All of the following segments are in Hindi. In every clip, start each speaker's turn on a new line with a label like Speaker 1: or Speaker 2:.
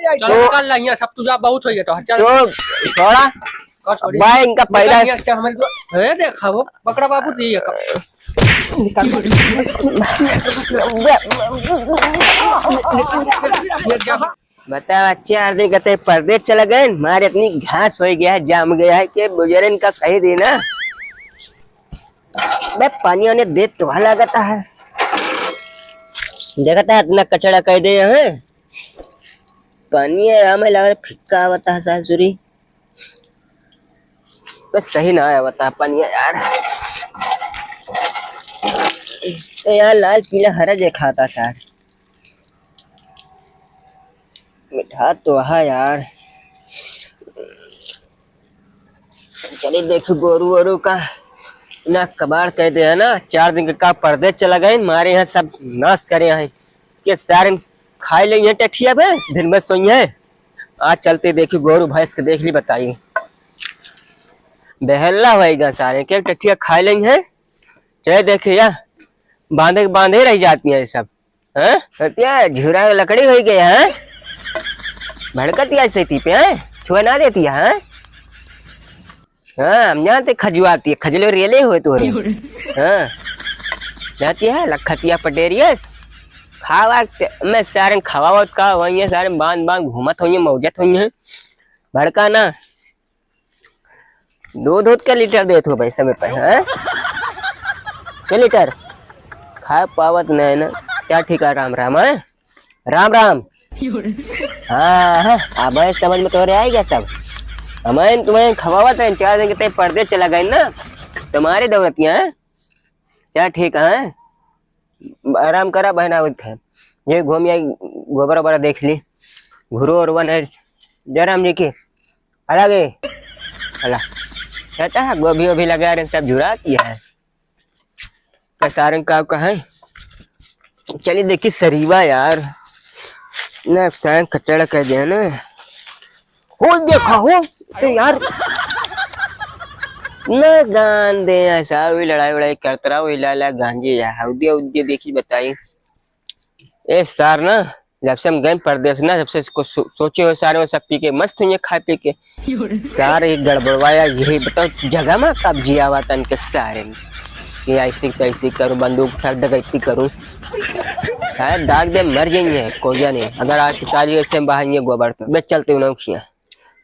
Speaker 1: चलो कर लेंगे सब तुझा बहुत हो गया तो चल
Speaker 2: तो थोड़ा भाई इनका पैदा
Speaker 1: अच्छा हमारे तो है देखा वो बकरा बाबू दिए
Speaker 2: बता बच्चे हर दिन कहते परदेश चला गए मारे इतनी घास हो गया है जाम गया है कि बुजुर्ग इनका कही दी ना बे पानी वाने दे तो लगता है देखता है इतना कचड़ा कह दे हैं पानी है हमें लग रहा फिक्का बता है सासुरी बस सही ना है बता पानी यार यार लाल पीला हरा देखा था यार मिठा तो है यार चलिए देखो गोरू वोरू का ना कबाड़ कहते हैं ना 4 दिन का परदेश चला गए हमारे यहाँ सब नाश करे हैं कि सारे खाए लेंगे टठिया पे दिन में सोई है आज चलते देखिए गोरू भैंस के देख ली बताइए बहला होएगा सारे के टठिया खाए लेंगे चाहे देखे या बांधे रह जाती है सब है झूरा लकड़ी हो गया है भड़कती ऐसे पे है छुआ ना देती है हाँ हम जानते खजुआती है खजले रेले हुए तो हाँ जाती है लखतिया पटेरियस खावा मैं सारे खवावत का वही है सारे बांध घूमत हुई मौजत हुई है भड़का ना दूध के लीटर देते हो भाई समय पर है क्या लीटर खा पावत नहीं ना क्या ठीक है राम राम है राम राम हाँ अब समझ में तो आएगा सब हमें तुम्हें खवावत है 4 दिन के पर्दे चला गए ना तुम्हारी दौलतियाँ हैं क्या ठीक है आराम करा बहना है ये घूम गोबर वोबर देख ली घुरो और वन है जरा जी की अलग अला कहता है गोभी वोभी लगा रहे सब झुरा किया है सारंग का है चलिए देखिए सरीवा यार ना सारंग कचड़ा कह दिया ना हो देखा हो तो यार न गान दे ऐसा वही लड़ाई वड़ाई करता रहा वही ला गांजे हौदी उद्दी देखी बताई ए सार ना जब से हम गए परदेश ना जब से इसको सोचे हुए सारे में सब पी के मस्त हुई खा पी के सारे एक गड़बड़वाया यही बताओ जगह में कब्जी आवा था इनके सारे में ये ऐसी कैसी करूँ बंदूक उठा डकैती करूँ शायद दाग दे मर जाएंगे कोई नहीं अगर आज सारी ऐसे बहाएंगे गोबर तो बेच चलते उन्होंने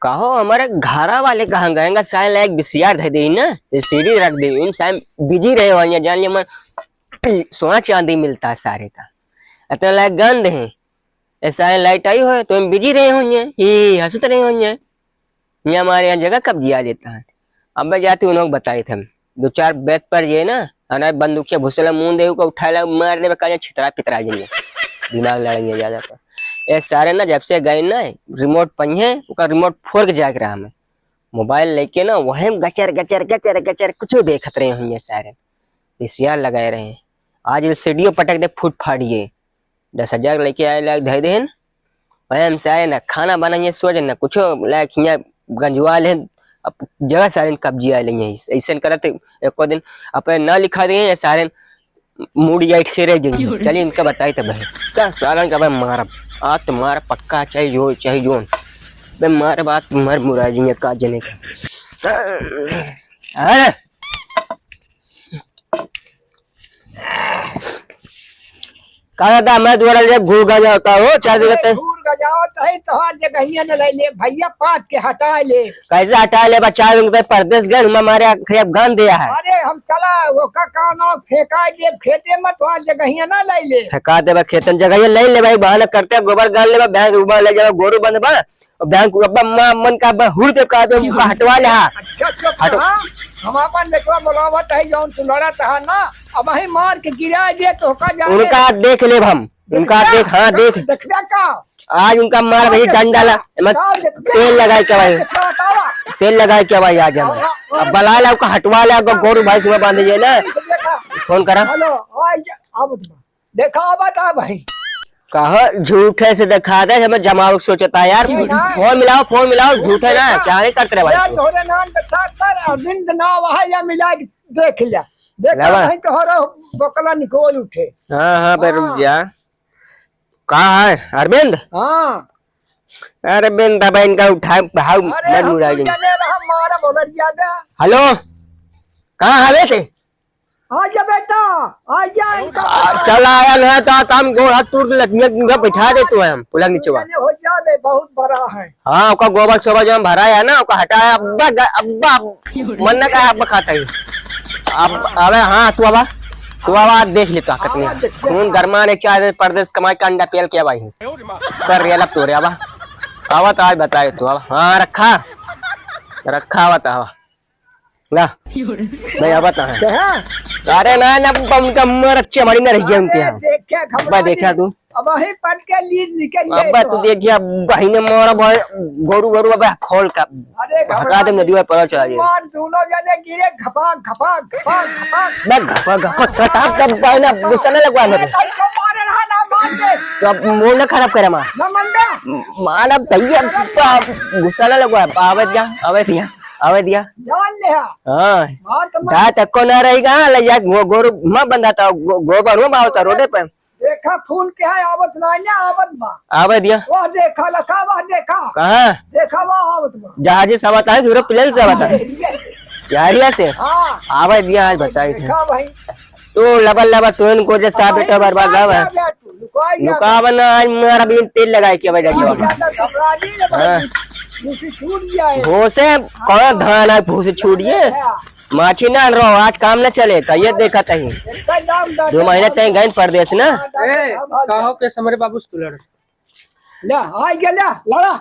Speaker 2: कहो हमारे घरा वाले कहाँ गएंगे शायद एक बिसियार दे दी ना सीढ़ी रख दी शायद बिजी रहे हो जान लिया सोना चांदी मिलता है सारे का इतना लाइक गंद है ऐसा लाइट आई हो तो हम बिजी रहे होंगे ही हंसते रहे होंगे ये हमारे यहाँ जगह कब जिया देता है अब जाते उन लोग बताए थे 2-4 बेत पर ये ना अना बंदूक भूसला मुंह दे उठा मारने में कहा छितरा पितरा जाइए दिमाग लड़ेंगे ज्यादा तो ये सारे ना जब से गए ना रिमोट पहिए रिमोट फोड़ के जाग रहा हमें मोबाइल लेके ना वही गचर गचर गचर गचर कुछ देखत रहे होंगे सारे पीसीआर लगाए रहे आज सीढ़ियों पटक दे फूट फाड़िए 10,000 लेके आए लायक धै देन वह से आए ना खाना बनाइए सोच ना कुछ लायक यहाँ गंजवा ले जगह सारे कब्जी आ लेंगे ऐसे करते एक दिन अपने ना लिखा दिए सारे मूड या रह जाएंगे चलिए इनका बताई तो भाई क्या सालन का भाई मारा आज तुम्हारा पक्का चाहिए जो भाई मारे बात मर मुरा जाएंगे का जने का कहता मैं दोबारा जब घूर गा जाता हो चार जगह
Speaker 3: घूर गा जाओ तो हर जगह न ले ले भैया पात के हटा ले
Speaker 2: कैसे हटा ले बच्चा परदेश गए हमारे खरीब गान दिया है
Speaker 3: अरे हम चला वो का कानो फेंका दे खेते में तो हर जगह न ले ले
Speaker 2: फेंका दे खेतन जगह ले ले भाई बहाना करते गोबर गान ले बैंक उबा ले जा गोरू बंद बा बैंक मन का हुड़ के का दे हटवा ले
Speaker 3: अच्छा हम अपन बेटवा बोलावत है जौन तू लड़त है ना अब ही मार के गिरा दे तो का जा
Speaker 2: उनका देख ले हम उनका देख हाँ देख
Speaker 3: देखबे का
Speaker 2: आज उनका मार भाई डंडा ला तेल लगाए क्या भाई तेल लगाए क्या भाई आज हम अब बला ला हटवा ला गोरू भाई सुबह बांध दीजिए ना फोन करा
Speaker 3: हेलो अब देखा बता भाई
Speaker 2: कहा झूठे से दिखा दे हमें जमाव सोचता यार फोन मिलाओ झूठे ना क्या नहीं करते भाई
Speaker 3: तोरे नाम पे साथ कर और दिन ना वहां या मिला देख लिया देखा नहीं तो हरो बकला निकोल उठे
Speaker 2: हां पर रुक जा कहां है अरविंद
Speaker 3: हां
Speaker 2: अरे बेन दबा इनका उठा भाव
Speaker 3: अरे
Speaker 2: मत
Speaker 3: हम
Speaker 2: मुड़ा
Speaker 3: तू जाने रहा मारा बोलर ज्यादा।
Speaker 2: हेलो कहाँ हवे थे
Speaker 3: आजा बेटा आजा इनका
Speaker 2: चल आया ना तो काम गो हाथ टूट लग बैठा दे तू हम पुलक नीचे
Speaker 3: जाने हो जावे बहुत बड़ा है।
Speaker 2: हाँ ओका गोबर सोबर जो हम भरा है ना ओका हटाया अब्बा अब्बा मन का अब्बा खाता है अब अबे हाँ तू आवा देख ले ताकत में खून गरमाने चाहे परदेश कमाई का अंडा पेल के भाई कर रिया लब तो रे आवा आवा तो आज बताए तू आवा हाँ रखा आवा तो आवा ना नहीं आवा तो अरे ना ना उनका मर अच्छे हमारी ना रही है उनके यहाँ
Speaker 3: देखा
Speaker 2: अब्बा देखा तू
Speaker 3: अब वही पट के लीज निकल
Speaker 2: अब्बा तू देखिए भाई ने मारा भाई गोरू गोरू अबे खोल का
Speaker 3: अरे
Speaker 2: हटा दे नदी में पड़ा चला जाए
Speaker 3: मार दोनों जने गिरे घपा घपा घपा घपा
Speaker 2: मैं घपा घपा खटाप तब भाई ना गुस्सा न लगवा मेरे
Speaker 3: मारे रहा ना मार दे
Speaker 2: तो अब मूड न खराब करे मां
Speaker 3: ना मंडा
Speaker 2: माना भैया गुस्सा न लगवा आवे दिया
Speaker 3: जान ले
Speaker 2: हाँ
Speaker 3: मार तो
Speaker 2: दा तक को ना रहेगा ले जा गोरू मां बंदा था गोबर में बावता रोडे पे
Speaker 3: देखा खून के है आवत ना आवत बा
Speaker 2: आवे दिया
Speaker 3: वह देखा लखा वह देखा
Speaker 2: कहाँ
Speaker 3: देखा वह आवत बा
Speaker 2: जहाज से आवता है यूरोप प्लेन से आवता है यारिया से
Speaker 3: हाँ
Speaker 2: आवे दिया आज बताई थे
Speaker 3: देखा भाई
Speaker 2: तो लबा तो इनको जैसा बेटा बर्बाद गावा नुकावन आज मेरा भी तेल लगाए के वजह
Speaker 3: छूट जाए
Speaker 2: भूसे कौन धान है भूसे छूटिए माछी ना रहो आज काम न चले ये देखा तही 2 महीने तय गए परदेश ना
Speaker 1: कहो के समरे बाबू तू लड़त
Speaker 3: ले आ गया लड़ा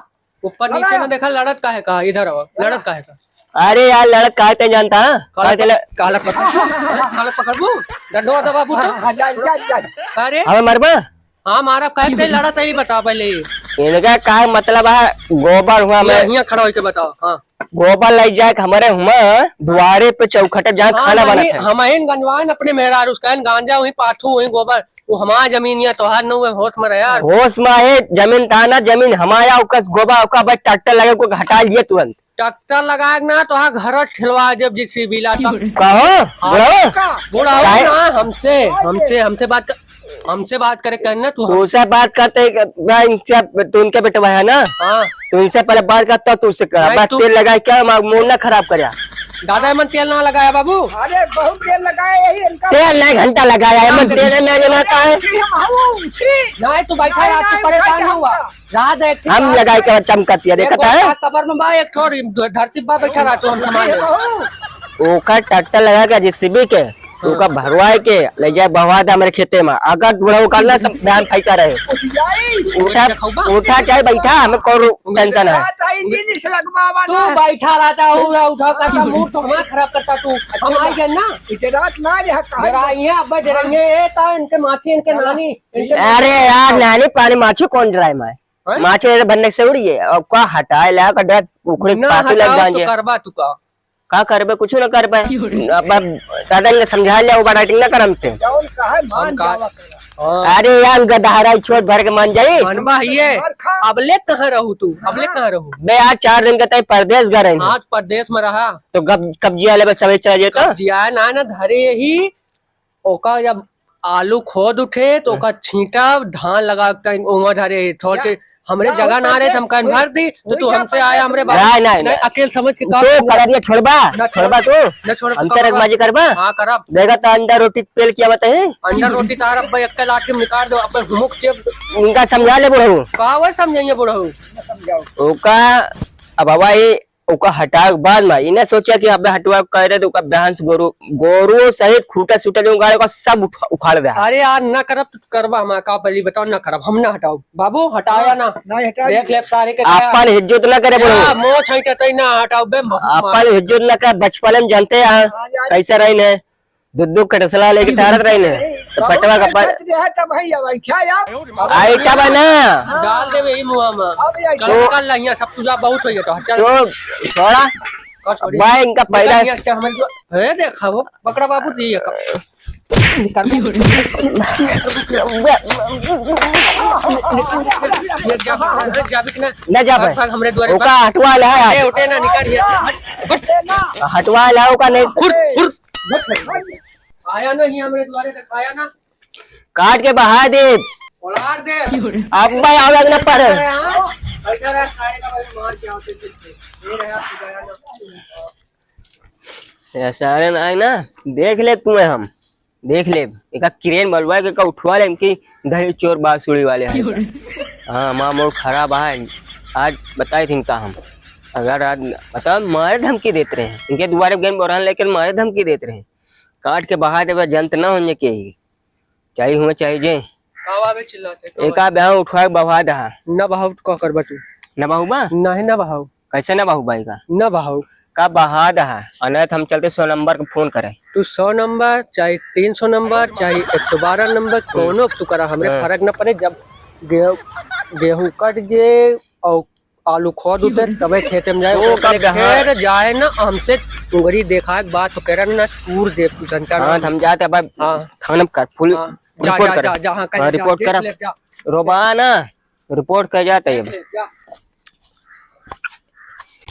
Speaker 1: ऊपर नीचे ना देखा लड़त का है कहा इधर आओ लड़त का है का
Speaker 2: अरे यार लड़क का ते जानता
Speaker 1: काला पकड़बू डंडवा तो बाबू अरे
Speaker 2: हमें मरबा
Speaker 1: हाँ मारा कहे थे लड़त ही बता पहले
Speaker 2: इनका का मतलब है गोबर हुआ मैं
Speaker 1: यहाँ खड़ा होके बताओ हाँ
Speaker 2: गोबर ले जाए हमारे हुआ द्वारे पे चौखट जहाँ खाना बना
Speaker 1: हम गंजवान अपने मेहरार उसका गांजा वही पाथू वही गोबर वो हमारा जमीन या तोहार न हुए होश में यार
Speaker 2: होश में है जमीन ताना जमीन हमारा उकस गोबा उका बस ट्रैक्टर लगे को हटा लिए तुरंत
Speaker 1: ट्रैक्टर लगा ना तो हाँ घर ठेलवा जब जिस बिला
Speaker 2: कहो
Speaker 1: बुढ़ा ना हमसे बात करे करना
Speaker 2: तुझसे बात करते तू उनके बेटवा है ना
Speaker 1: हाँ
Speaker 2: तो इनसे पहले बात करता तू उससे कर तेल लगाए क्या मूड ना खराब कर
Speaker 1: दादा मन तेल ना लगाया बाबू
Speaker 3: अरे बहुत तेल लगाया यही इनका
Speaker 2: तेल नहीं घंटा लगाया है मन तेल नहीं जमाता है
Speaker 1: नहीं तू बैठा है तू परेशान नहीं हुआ रात है
Speaker 2: हम लगाए के चमकती है देखता है
Speaker 1: कबर में बा एक थोड़ी धरती पर बैठा रहा तो हम संभाल
Speaker 2: ओका ट्रैक्टर लगा के जेसीबी के ओका भरवाए के ले जाए बहवा दे मेरे खेते में अगर बुढ़ा करना सब ध्यान फाइका रहे उठा चाहे बैठा हमें कोई टेंशन है
Speaker 1: तू बैठा रहता उठा का मूड तो हमारा खराब करता तू हम आई गए ना
Speaker 3: रात ना
Speaker 1: डराइए अब्बा डराइए इनके माछी इनके नानी
Speaker 2: अरे यार नानी पानी माछी कौन डराए मैं माछी बनने से उड़ी है और का हटाए ला का डर उखड़ी पाती लग जाएंगे
Speaker 1: करबा तू
Speaker 2: का करबे कुछ न कर पाए दादा ने समझा लिया वो बैटिंग ना कर हमसे अरे यार गदहारा छोड़ भर के मान जाये
Speaker 1: अबले कहाँ रहू तू अबले कहाँ रहू
Speaker 2: मैं आज 4 दिन का परदेश गए
Speaker 1: आज परदेश में रहा
Speaker 2: तो कब्जी वाले सवेरे चले तो
Speaker 1: जिया ना धरे ही ओका जब आलू खोद उठे तो ओका छींटा धान लगा धरे थोड़ के हमरे जगह ना रहे हम कहीं भर दी तो तू हमसे आया हमरे
Speaker 2: नहीं
Speaker 1: अकेले समझ के
Speaker 2: तो छोड़बा तू हमसे रगबाजी करबा
Speaker 1: हाँ करब
Speaker 2: देगा तो अंडा रोटी पेल किया बताए
Speaker 1: अंडा रोटी तार अब एक लाट के निकाल दो अब मुख से
Speaker 2: उनका समझा ले बुढ़ऊ
Speaker 1: का वो समझाइए बुढ़ऊ
Speaker 2: ओका अब हवा ओका हटा बाद में इन्हें सोचा कि अब हटवा करे तो बहस गोरू सहित खूटा सूटा जो गाड़े का सब उखाड़ दे
Speaker 1: अरे यार ना करब तो करबा हम का पहले बताओ ना करब हम ना हटाओ बाबू हटाया ना देख ले सारे के
Speaker 2: अपन इज्जत ना करे बोलो
Speaker 1: मोह छैटे ना हटाओ बे
Speaker 2: अपन इज्जत ना कर बचपन में जानते हैं कैसे रही ने दूध के टसला लेके तारत रही ने पटवा का पर आइटा बना
Speaker 1: डाल दे वही मुंह में कल लइया सब तुझा बहुत हो गया
Speaker 2: तो छोड़ा भाई इनका पैदा
Speaker 1: है देखा वो बकरा बाबू दी
Speaker 2: न जा
Speaker 1: हमरे द्वारे
Speaker 2: ओका हटवा ले है
Speaker 1: उठे ना निकाल
Speaker 2: हटवा ले ओका नहीं
Speaker 1: आया नहीं हमरे द्वारे आया ना
Speaker 2: काट के बहा दे
Speaker 1: उलाड़ दे
Speaker 2: अब भाई आग लगना पड़े सारे ना ना देख ले तुम्हें हम देख ले एक क्रेन बलवा के उठवा ले इनकी दही चोर बांसुरी वाले हैं। हाँ माँ मोर खराब है आज बताई थी इनका हम अगर आज बताओ मारे धमकी देते रहे इनके दोबारा गेम बोरान लेकर मारे धमकी देते रहे काट के बहा दे जंत न होने के ही क्या ही हुआ चाहिए एक ब्याह उठवा के बहा दहा
Speaker 1: न बहाव का कर बटू
Speaker 2: न बहुबा
Speaker 1: नहीं न बहाव
Speaker 2: कैसे न बहु भाई का
Speaker 1: न बहाव
Speaker 2: का बहा दहा अनैत हम चलते 100 नंबर को फोन करे
Speaker 1: तू 100 नंबर चाहे 300 नंबर चाहे 112 नंबर कोनो तू करा हमरे फर्क न पड़े जब गेहूं कट जे और आलू खोद उठे तबे खेते में जाए
Speaker 2: वो कब
Speaker 1: खेत जाए ना हमसे उंगरी देखा के बात तो कह ना टूर दे घंटा
Speaker 2: हाँ हम जाते अब
Speaker 1: हाँ
Speaker 2: खाना कर फुल
Speaker 1: जा
Speaker 2: रिपोर्ट
Speaker 1: जा
Speaker 2: कर
Speaker 1: जा हाँ
Speaker 2: रिपोर्ट कर रोबा ना रिपोर्ट कर जाते अब